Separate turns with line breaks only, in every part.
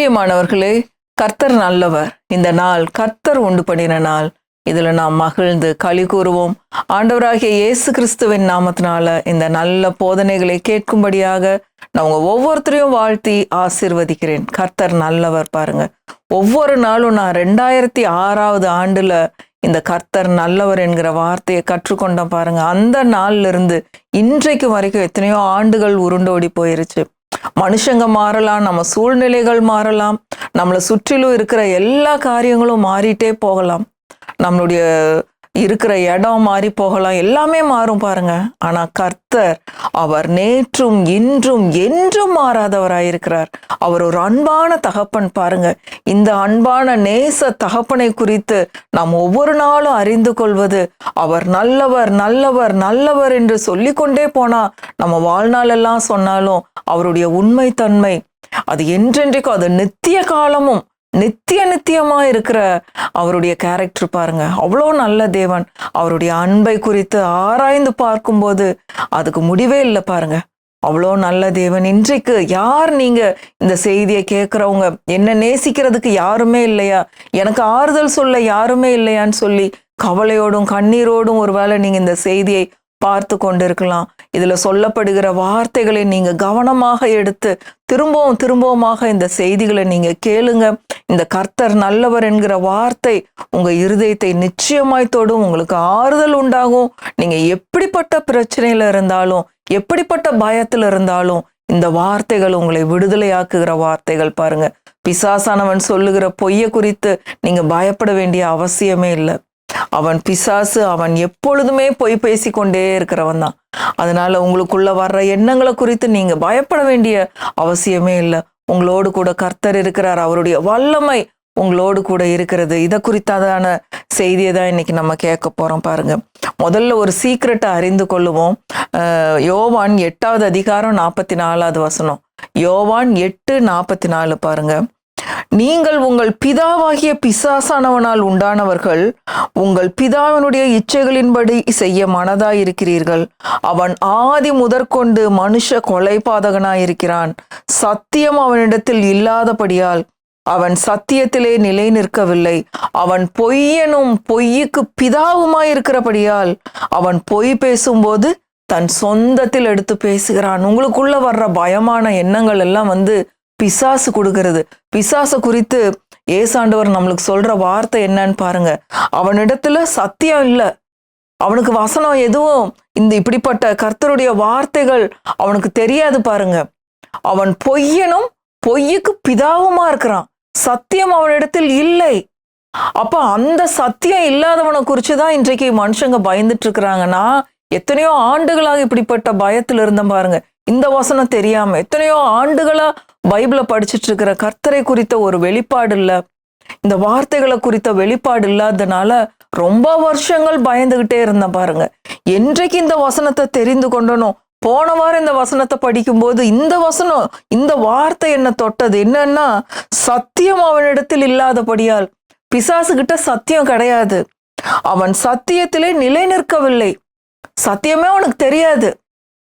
பிரியமானவர்களே, கர்த்தர் நல்லவர். இந்த நாள் கர்த்தர் உண்டு பண்ணின நாள். இதுல நாம் மகிழ்ந்து களி கூறுவோம். ஆண்டவராகிய இயேசு கிறிஸ்துவின் நாமத்தினால இந்த நல்ல போதனைகளை கேட்கும்படியாக நான் உங்க ஒவ்வொருத்தரையும் வாழ்த்தி ஆசீர்வதிக்கிறேன். கர்த்தர் நல்லவர். பாருங்க, ஒவ்வொரு நாளும் நான் 2006வது ஆண்டுல இந்த கர்த்தர் நல்லவர் என்கிற வார்த்தையை கற்றுக்கொண்டேன். பாருங்க, அந்த நாள்ல இருந்து இன்றைக்கு வரைக்கும் எத்தனையோ ஆண்டுகள் உருண்டோடி போயிருச்சு. மனுஷங்க மாறலாம், நம்ம சூழ்நிலைகள் மாறலாம், நம்மளை சுற்றிலும் இருக்கிற எல்லா காரியங்களும் மாறிட்டே போகலாம், நம்மளுடைய இருக்கிற இடம் மாறி போகலாம், எல்லாமே மாறும். பாருங்க, ஆனா கர்த்தர் அவர் நேற்றும் இன்றும் என்றும் மாறாதவராயிருக்கிறார். அவர் ஒரு அன்பான தகப்பன். பாருங்க, இந்த அன்பான நேச தகப்பனை குறித்து நாம் ஒவ்வொரு நாளும் அறிந்து கொள்வது, அவர் நல்லவர் நல்லவர் நல்லவர் என்று சொல்லிக்கொண்டே போனா நம்ம வாழ்நாள் எல்லாம் சொன்னாலும் அவருடைய உண்மைத்தன்மை அது என்றென்றைக்கும், அது நித்திய காலமும் நித்தியமா இருக்கிற அவருடைய கேரக்டர். பாருங்க, அவ்வளோ நல்ல தேவன். அவருடைய அன்பை குறித்து ஆராய்ந்து பார்க்கும்போது அதுக்கு முடிவே இல்லை. பாருங்க, அவ்வளோ நல்ல தேவன். இன்றைக்கு யார் நீங்க இந்த செய்தியை கேட்குறவங்க, என்ன நேசிக்கிறதுக்கு யாருமே இல்லையா, எனக்கு ஆறுதல் சொல்ல யாருமே இல்லையான்னு சொல்லி கவலையோடும் கண்ணீரோடும் ஒருவேளை நீங்க இந்த செய்தியை பார்த்து கொண்டிருக்கலாம். இதுல சொல்லப்படுகிற வார்த்தைகளை நீங்க கவனமாக எடுத்து திரும்பவுமாக இந்த செய்திகளை நீங்க கேளுங்க. இந்த கர்த்தர் நல்லவர் என்கிற வார்த்தை உங்க இருதயத்தை நிச்சயமாய் தொடும். உங்களுக்கு ஆறுதல் உண்டாகும். நீங்க எப்படிப்பட்ட பிரச்சனையில இருந்தாலும், எப்படிப்பட்ட பயத்துல இருந்தாலும் இந்த வார்த்தைகள் உங்களை விடுதலையாக்குகிற வார்த்தைகள். பாருங்க, பிசாசானவன் சொல்லுகிற பொய்யை குறித்து நீங்க பயப்பட வேண்டிய அவசியமே இல்லை. அவன் பிசாசு, அவன் எப்பொழுதுமே பொய் பேசி கொண்டே இருக்கிறவன் தான். அதனால உங்களுக்குள்ள வர்ற எண்ணங்களை குறித்து நீங்க பயப்பட வேண்டிய அவசியமே இல்லை. உங்களோடு கூட கர்த்தர் இருக்கிறார். அவருடைய வல்லமை உங்களோடு கூட இருக்கிறது. இதை குறித்தான செய்தியை தான் இன்னைக்கு நம்ம கேட்க போறோம். பாருங்க, முதல்ல ஒரு சீக்ரெட்டை அறிந்து கொள்ளுவோம். யோவான் 8வது அதிகாரம் 44வது வசனம். யோவான் 8:44. பாருங்க, நீங்கள் உங்கள் பிதாவாகிய பிசாசானவனால் உண்டானவர்கள், உங்கள் பிதாவினுடைய இச்சைகளின்படி செய்ய மனதாயிருக்கிறீர்கள். அவன் ஆதி முதற்கொண்டு மனுஷ கொலைபாதகனாயிருக்கிறான். சத்தியம் அவனிடத்தில் இல்லாதபடியால் அவன் சத்தியத்திலே நிலை நிற்கவில்லை. அவன் பொய்யனும் பொய்யுக்கு பிதாவுமாயிருக்கிறபடியால் அவன் பொய் பேசும்போது தன் சொந்தத்தில் எடுத்து பேசுகிறான். உங்களுக்குள்ள வர்ற பயமான எண்ணங்கள் எல்லாம் பிசாசு கொடுக்கிறது. பிசாசு குறித்து ஏசாண்டவர் நம்மளுக்கு சொல்ற வார்த்தை என்னன்னு பாருங்க. அவனிடத்துல சத்தியம் இல்லை, அவனுக்கு வசனம் எதுவும் இப்படிப்பட்ட கர்த்தருடைய வார்த்தைகள் அவனுக்கு தெரியாது. பாருங்க, அவன் பொய்யனும் பொய்யுக்கு பிதாவுமா இருக்கிறான். சத்தியம் அவனிடத்தில் இல்லை. அப்ப அந்த சத்தியம் இல்லாதவனை குறிச்சுதான் இன்றைக்கு மனுஷங்க பயந்துட்டு இருக்கிறாங்கன்னா, எத்தனையோ ஆண்டுகளாக இப்படிப்பட்ட பயத்துல இருந்தேன். பாருங்க, இந்த வசனம் தெரியாம எத்தனையோ ஆண்டுகளா பைபிளை படிச்சுட்டு இருக்கிற கர்த்தரை குறித்த ஒரு வெளிப்பாடு இல்ல, இந்த வார்த்தைகளை குறித்த வெளிப்பாடு இல்லாததுனால ரொம்ப வருஷங்கள் பயந்துகிட்டே இருந்தேன். பாருங்க, என்றைக்கு இந்த வசனத்தை தெரிந்து கொண்டனும், போன வாரம் இந்த வசனத்தை படிக்கும் போது இந்த வசனம், இந்த வார்த்தை என்ன தொட்டது. என்னன்னா, சத்தியம் அவனிடத்தில் இல்லாதபடியால், பிசாசு கிட்ட சத்தியம் கிடையாது. அவன் சத்தியத்திலே நிலை நிற்கவில்லை. சத்தியமே அவனுக்கு தெரியாது.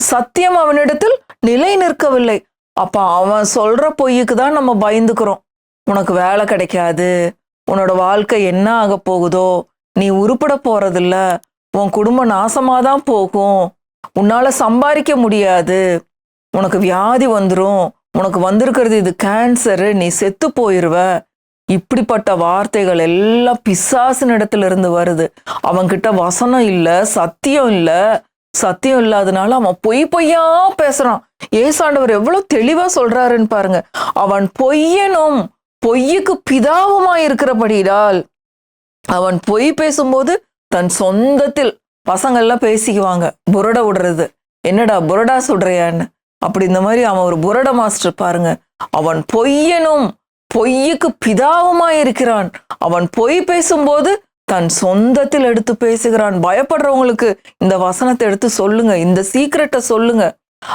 சத்தியம் அவனிடத்தில் நிலை நிற்கவில்லை. அப்ப அவன் சொல்ற பொய்யுக்கு தான் நம்ம பயந்துக்கிறோம். உனக்கு வேலை கிடைக்காது, உன்னோட வாழ்க்கை என்ன ஆக போகுதோ, நீ உருப்பட போறதில்ல, உன் குடும்பம் நாசமாதான் போகும், உன்னால சம்பாதிக்க முடியாது, உனக்கு வியாதி வந்துடும், உனக்கு வந்திருக்கிறது இது கேன்சரு, நீ செத்து போயிருவ. இப்படிப்பட்ட வார்த்தைகள் எல்லாம் பிசாசின் இடத்துல இருந்து வருது. அவன்கிட்ட வசனம் இல்லை, சத்தியம் இல்லை. சத்தியம் இல்லாதனால அவன் பொய்யா பேசுறான். ஏசாண்டவர் எவ்வளவு தெளிவா சொல்றாருன்னு பாருங்க. அவன் பொய்யனும் பொய்யுக்கு பிதாவுமா இருக்கிறபடியால் அவன் பொய் பேசும்போது தன் சொந்தத்தில், பசங்கள்லாம் பேசிக்குவாங்க, புரட விடுறது, என்னடா புரடா சுடுறியான்னு, அப்படி இந்த மாதிரி அவன் ஒரு புரட மாஸ்டர். பாருங்க, அவன் பொய்யனும் பொய்யுக்கு பிதாவுமா இருக்கிறான். அவன் பொய் பேசும்போது தன் சொந்தத்தில் எடுத்து பேசுகிறான். பயப்படுறவங்களுக்கு இந்த வசனத்தை எடுத்து சொல்லுங்க, இந்த சீக்ரெட்டை சொல்லுங்க.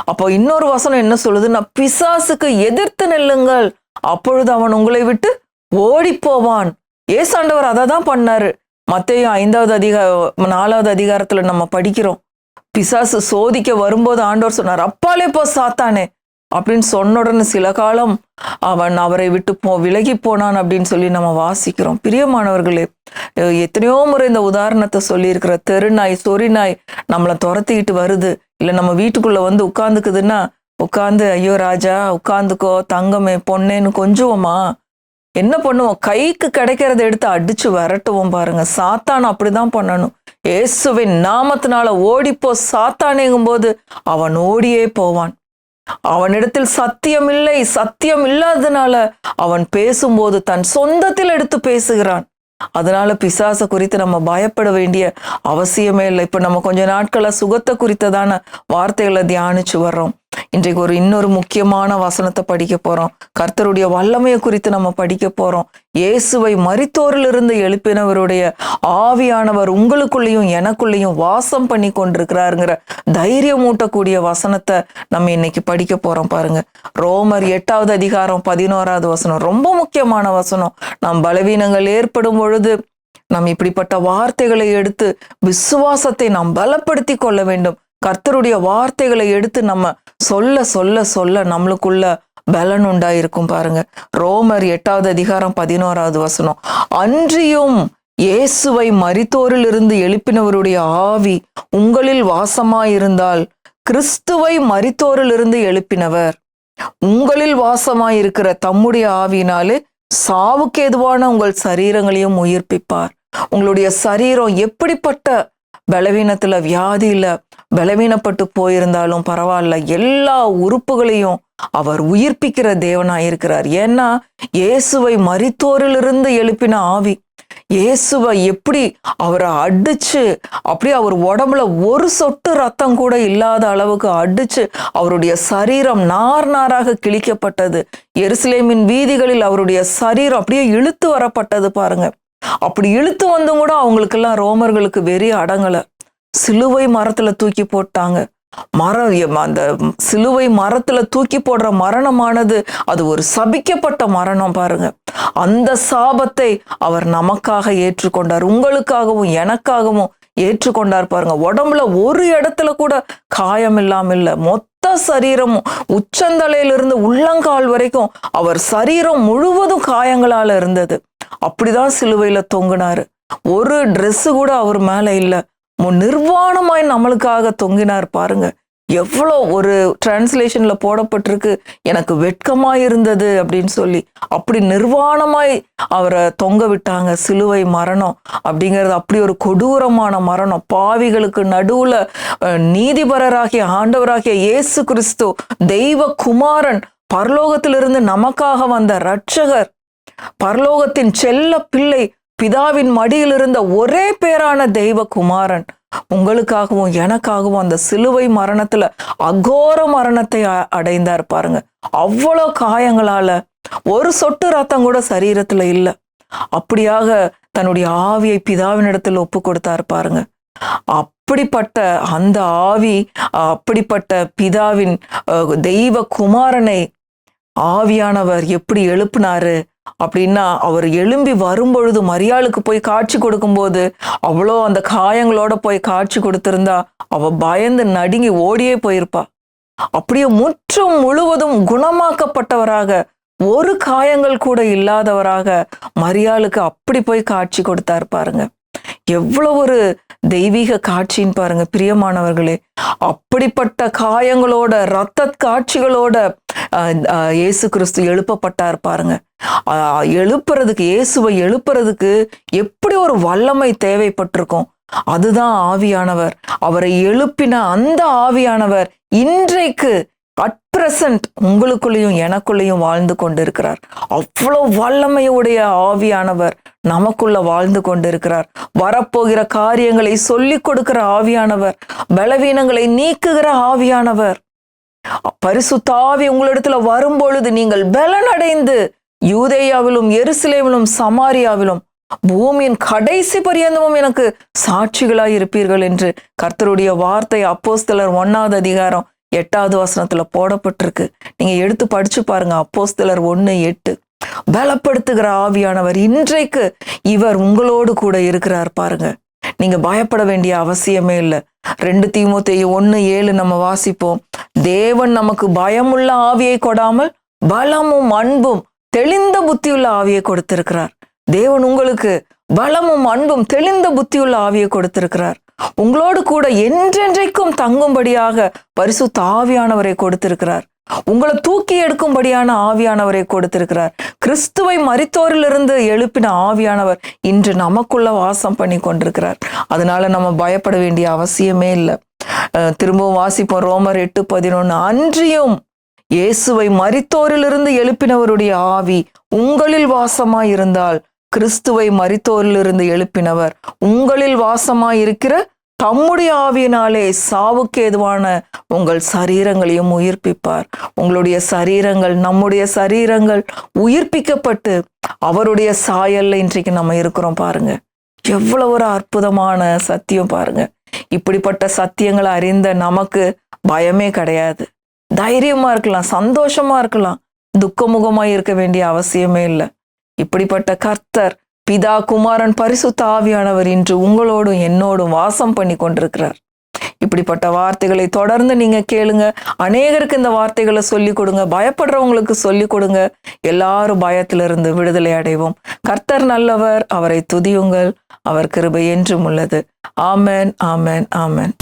அப்போ இன்னொரு வசனம் என்ன சொல்லுதுன்னா, பிசாசுக்கு எதிர்த்து நில்லுங்கள், அப்பொழுது அவன் உங்களை விட்டு ஓடி போவான். ஏசாண்டவர் அதை தான் பண்ணாரு. மத்தேயு 4வது அதிகாரத்துல நம்ம படிக்கிறோம். பிசாசு சோதிக்க வரும்போது ஆண்டவர் சொன்னார், அப்பாலே போ சாத்தானே, அப்படின்னு சொன்ன உடனே சில காலம் அவன் அவரை விட்டு விலகி போனான் அப்படின்னு சொல்லி நம்ம வாசிக்கிறோம். பிரியமானவர்களே, எத்தனையோ முறை இந்த உதாரணத்தை சொல்லியிருக்கிற தெருநாய் சொறிநாய் நம்மளை துரத்திக்கிட்டு வருது, இல்லை நம்ம வீட்டுக்குள்ள வந்து உட்காந்துக்குதுன்னா உட்காந்து ஐயோ ராஜா உட்காந்துக்கோ தங்கமே பொண்ணேன்னு கொஞ்சுவோமா? என்ன பண்ணுவோம்? கைக்கு கிடைக்கிறத எடுத்து அடிச்சு விரட்டுவோம். பாருங்க, சாத்தான் அப்படிதான் பண்ணணும். இயேசுவின் நாமத்தினால ஓடிப்போ சாத்தானேங்கும் போது அவன் ஓடியே போவான். அவனிடத்தில் சத்தியம் இல்லை, சத்தியம் இல்லாததுனால அவன் பேசும்போது தன் சொந்தத்தில் எடுத்து பேசுகிறான். அதனால பிசாசை குறித்து நம்ம பயப்பட வேண்டிய அவசியமே இல்லை. இப்ப நம்ம கொஞ்ச நாட்களா சுகத்தை குறித்ததான வார்த்தைகளை தியானிச்சு வர்றோம். இன்றைக்கு இன்னொரு முக்கியமான வசனத்தை படிக்க போறோம். கர்த்தருடைய வல்லமையை குறித்து நம்ம படிக்க போறோம். இயேசுவை மரித்தோரிலிருந்து எழுப்பினவருடைய ஆவியானவர் உங்களுக்குள்ளேயும் எனக்குள்ளேயும் வாசம் பண்ணி கொண்டிருக்கிறாருங்கிற தைரியம் ஊட்டக்கூடிய வசனத்தை நம்ம இன்னைக்கு படிக்க போறோம். பாருங்க, ரோமர் 8வது அதிகாரம் 11வது வசனம் ரொம்ப முக்கியமான வசனம். நாம் பலவீனங்கள் ஏற்படும் பொழுது நாம் இப்படிப்பட்ட வார்த்தைகளை எடுத்து விசுவாசத்தை நாம் பலப்படுத்தி கொள்ள வேண்டும். கர்த்தருடைய வார்த்தைகளை எடுத்து நம்ம சொல்ல சொல்ல சொல்ல நம்மளுக்குள்ள பலன் உண்டாயிருக்கும். பாருங்க, ரோமர் 8வது அதிகாரம் 11வது வசனம். அன்றியும் இயேசுவை மரித்தோரிலிருந்து எழுப்பினவருடைய ஆவி உங்களில் வாசமாயிருந்தால், கிறிஸ்துவை மரித்தோரிலிருந்து எழுப்பினவர் உங்களில் வாசமாயிருக்கிற தம்முடைய ஆவியினாலே சாவுக்கு ஏதுவான உங்கள் சரீரங்களையும் உயிர்ப்பிப்பார். உங்களுடைய சரீரம் எப்படிப்பட்ட பலவீனத்துல வியாதியில பலவீனப்பட்டு போயிருந்தாலும் பரவாயில்ல, எல்லா உறுப்புகளையும் அவர் உயிர்ப்பிக்கிற தேவனாயிருக்கிறார். ஏன்னா இயேசுவை மரித்தோரிலிருந்து எழுப்பின ஆவி, இயேசுவை எப்படி அவரை அடிச்சு அப்படியே அவர் உடம்புல ஒரு சொட்டு ரத்தம் கூட இல்லாத அளவுக்கு அடிச்சு அவருடைய சரீரம் நார் நாராக கிழிக்கப்பட்டது. எருசலேமின் வீதிகளில் அவருடைய சரீரம் அப்படியே இழுத்து வரப்பட்டது. பாருங்க, அப்படி இழுத்து வந்தும் கூட அவங்களுக்கெல்லாம் ரோமர்களுக்கு வெறி அடங்கலை. சிலுவை மரத்துல தூக்கி போட்டாங்க. அந்த சிலுவை மரத்துல தூக்கி போடுற மரணமானது அது ஒரு சபிக்கப்பட்ட மரணம். பாருங்க, அந்த சாபத்தை அவர் நமக்காக ஏற்றுக்கொண்டார், உங்களுக்காகவும் எனக்காகவும் ஏற்றுக்கொண்டார். பாருங்க, உடம்புல ஒரு இடத்துல கூட காயம் இல்லாம இல்ல, மொத்த சரீரமும் உச்சந்தலையிலிருந்து உள்ளங்கால் வரைக்கும் அவர் சரீரம் முழுவதும் காயங்களால இருந்தது. அப்படிதான் சிலுவையில தொங்கினாரு. ஒரு ட்ரெஸ் கூட அவர் மேல இல்ல, நிர்வாணமாய் நம்மளுக்காக தொங்கினார். பாருங்க, எவ்வளோ ஒரு டிரான்ஸ்லேஷன்ல போடப்பட்டிருக்கு, எனக்கு வெட்கமாய் இருந்தது அப்படின்னு சொல்லி. அப்படி நிர்வாணமாய் அவரை தொங்க விட்டாங்க. சிலுவை மரணம் அப்படிங்கிறது அப்படி ஒரு கொடூரமான மரணம். பாவிகளுக்கு நடுவுல நீதிபரராகிய ஆண்டவராகிய இயேசு கிறிஸ்து தெய்வ குமாரன், பரலோகத்திலிருந்து நமக்காக வந்த இரட்சகர், பரலோகத்தின் செல்ல பிள்ளை, பிதாவின் மடியில் இருந்த ஒரே பேரான தெய்வ குமாரன் உங்களுக்காகவும் எனக்காகவும் அந்த சிலுவை மரணத்துல அகோர மரணத்தை அடைந்தார். பாருங்க, அவ்வளோ காயங்களால ஒரு சொட்டு ரத்தம் கூட சரீரத்துல இல்லை. அப்படியாக தன்னுடைய ஆவியை பிதாவினிடத்தில் ஒப்பு கொடுத்தார். பாருங்க, அப்படிப்பட்ட அந்த ஆவி, அப்படிப்பட்ட பிதாவின் தெய்வ குமாரனை ஆவியானவர் எப்படி எழுப்பினாரு அப்படின்னா, அவர் எழும்பி வரும்பொழுது மரியாளுக்கு போய் காட்சி கொடுக்கும்போது அவ்வளோ அந்த காயங்களோட போய் காட்சி கொடுத்திருந்தா அவ பயந்து நடுங்கி ஓடியே போயிருப்பா. அப்படியே முற்றும் முழுவதும் குணமாக்கப்பட்டவராக, ஒரு காயங்கள் கூட இல்லாதவராக மரியாளுக்கு அப்படி போய் காட்சி கொடுத்தாரு. பாருங்க, எவ்வளவு ஒரு தெய்வீக காட்சின்னு பாருங்க பிரியமானவர்களே. அப்படிப்பட்ட காயங்களோட இரத்த காட்சிகளோட இயேசு கிறிஸ்து எழுப்பப்பட்டார். பாருங்க, எழுப்புறதுக்கு, இயேசுவை எழுப்புறதுக்கு எப்படி ஒரு வல்லமை தேவைப்பட்டிருக்கும். அதுதான் ஆவியானவர். அவரை எழுப்பின அந்த ஆவியானவர் இன்றைக்கு அட் பிரசன்ட் உங்களுக்குள்ளேயும் எனக்குள்ளேயும் வாழ்ந்து கொண்டிருக்கிறார். அவ்வளவு வல்லமையுடைய ஆவியானவர் நமக்குள்ள வாழ்ந்து கொண்டிருக்கிறார். வரப்போகிற காரியங்களை சொல்லிக் கொடுக்கிற ஆவியானவர், பலவீனங்களை நீக்குகிற ஆவியானவர். பரிசுத்த ஆவி உங்களிடத்துல வரும்பொழுது நீங்கள் பலனடைந்து யூதேயாவிலும் எருசலேமிலும் சமாரியாவிலும் பூமியின் கடைசி பரியந்தமும் எனக்கு சாட்சிகளாய் இருப்பீர்கள் என்று கர்த்தருடைய வார்த்தை அப்போஸ்தலர் 1வது அதிகாரம் 8வது வசனத்துல போடப்பட்டிருக்கு. நீங்க எடுத்து படிச்சு பாருங்க. அப்போஸ்தலர் 1:8. பலப்படுத்துகிற ஆவியானவர் இன்றைக்கு இவர் உங்களோடு கூட இருக்கிறார். பாருங்க, நீங்க பயப்பட வேண்டிய அவசியமே இல்லை. 2 தீமோத்தேயு 1:7 நம்ம வாசிப்போம். தேவன் நமக்கு பயமுள்ள ஆவியை கொடாமல் பலமும் அன்பும் தெளிந்த புத்தியுள்ள ஆவியை கொடுத்திருக்கிறார். தேவன் உங்களுக்கு பலமும் அன்பும் தெளிந்த புத்தியுள்ள ஆவியை கொடுத்திருக்கிறார். உங்களோடு கூட என்றென்றைக்கும் தங்கும்படியாக பரிசுத்த ஆவியானவரை கொடுத்திருக்கிறார். உங்களை தூக்கி எடுக்கும்படியான ஆவியானவரை கொடுத்திருக்கிறார். கிறிஸ்துவை மரித்தோரிலிருந்து எழுப்பின ஆவியானவர் இன்று நமக்குள்ள வாசம் பண்ணி கொண்டிருக்கிறார். அதனால நம்ம பயப்பட வேண்டிய அவசியமே இல்லை. திரும்பவும் வாசிப்போம், ரோமர் 8:11. அன்றியும் இயேசுவை மரித்தோரிலிருந்து எழுப்பினவருடைய ஆவி உங்களில் வாசமாய் இருந்தால் கிறிஸ்துவை மரித்தோரிலிருந்து எழுப்பினவர் உங்களில் வாசமாய் இருக்கிற தம்முடைய ஆவியினாலே சாவுக்கு ஏதுவான உங்கள் சரீரங்களையும் உயிர்ப்பிப்பார். உங்களுடைய சரீரங்கள், நம்முடைய சரீரங்கள் உயிர்ப்பிக்கப்பட்டு அவருடைய சாயல்ல இன்றைக்கு நம்ம இருக்கிறோம். பாருங்க, எவ்வளவு ஒரு அற்புதமான சத்தியம் பாருங்க. இப்படிப்பட்ட சத்தியங்களை அறிந்த நமக்கு பயமே கிடையாது. தைரியமா இருக்கலாம், சந்தோஷமா இருக்கலாம், துக்கமுகமா இருக்க வேண்டிய அவசியமே இல்லை. இப்படிப்பட்ட கர்த்தர், பிதா, குமாரன், பரிசுத்த ஆவியானவர் இன்று உங்களோடும் என்னோடும் வாசம் பண்ணி கொண்டிருக்கிறார். இப்படிப்பட்ட வார்த்தைகளை தொடர்ந்து நீங்க கேளுங்க. அநேகருக்கு இந்த வார்த்தைகளை சொல்லிக் கொடுங்க. பயப்படுறவங்களுக்கு சொல்லிக் கொடுங்க. எல்லாரும் பயத்திலிருந்து விடுதலை அடைவோம். கர்த்தர் நல்லவர், அவரை துதியுங்கள். அவர் கிருபை என்றும் உள்ளது. ஆமென், ஆமென், ஆமென்.